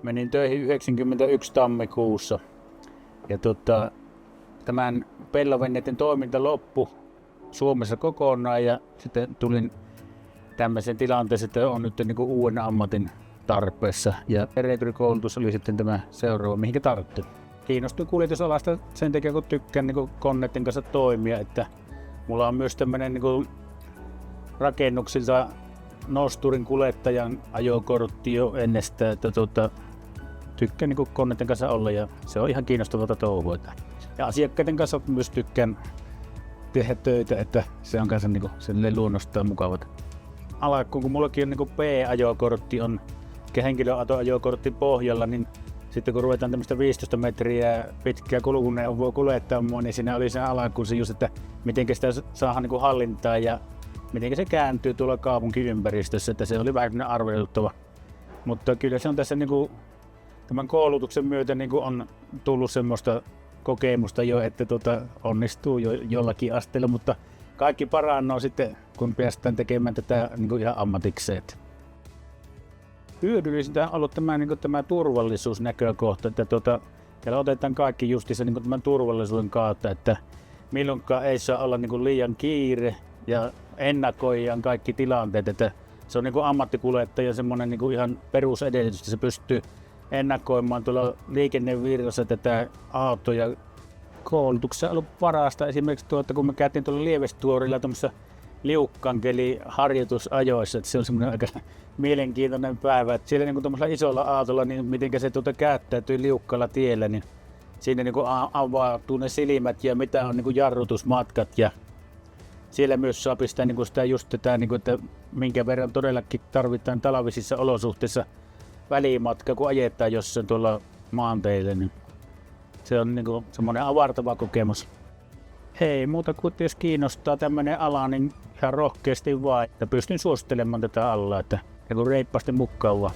Menin töihin 91 tammikuussa ja tämän pelloveneiden toiminta loppui Suomessa kokonaan ja sitten tulin tämmöiseen tilanteeseen, että on nyt niin kuin uuden ammatin tarpeessa ja reityrikoulutus oli sitten tämä seuraava, mihinkä tarttin. Kiinnostuin kuljetusalasta sen takia, kun tykkään niin kuin koneiden kanssa toimia, että mulla on myös tämmöinen niin kuin rakennuksilta nosturin kuljettajan ajokortti jo ennestään, että tykkään niin koneiden kanssa olla ja se on ihan kiinnostavaa touhua. Ja asiakkaiden kanssa myös tykkään tehdä töitä, että se on kanssa niin luonnostaan mukavat. Alkuun kun mullakin on niin B-ajokortti, on henkilöautoajokortti pohjalla, niin sitten kun ruvetaan tämmöistä 15 metriä pitkää kulkuneuvoa kuljettamaan, niin siinä oli se alkuun se just, että miten sitä saadaan niin hallintaa ja miten se kääntyy tuolla kaupunkiympäristössä, että se oli vähän arveluttava. Mutta kyllä se on tässä niin tämän koulutuksen myötä niin on tullut semmoista kokemusta jo, että onnistuu jo jollakin asteella, mutta kaikki paranee sitten, kun päästään tekemään tätä niin ihan ammatikseen. Hyödyllisintä on ollut tämä turvallisuusnäkökohta, että täällä otetaan kaikki justiinsa niin tämän turvallisuuden kautta, että milloinkaan ei saa olla niin liian kiire ja ennakoidaan kaikki tilanteet, että se on niin ammattikuljettaja semmoinen niin ihan perusedellytys, että se pystyy ennakoimaan tuolla liikennevirrassa tätä autoja. Koulutuksessa on ollut parasta esimerkiksi kun me käytiin tuolla Lievestuorilla tuollaisessa liukkangeli-harjoitusajoissa, että se on semmoinen aika mielenkiintoinen päivä, että siellä niin tuollaisella isolla autolla, niin miten se käyttäytyy liukkalla tiellä, niin siinä niin avautuu ne silmät ja mitä on niin jarrutusmatkat ja siellä myös saa pistää niin sitä just tätä, niin kuin, että minkä verran todellakin tarvitaan talvisissa olosuhteissa välimatka, kun ajetaan jossain tuolla maanteille. Niin se on niin semmoinen avartava kokemus. Ei muuta kuin jos kiinnostaa tämmöinen ala, niin ihan rohkeasti vaan, että pystyn suosittelemaan tätä alaa, että reippaasti mukaan vaan.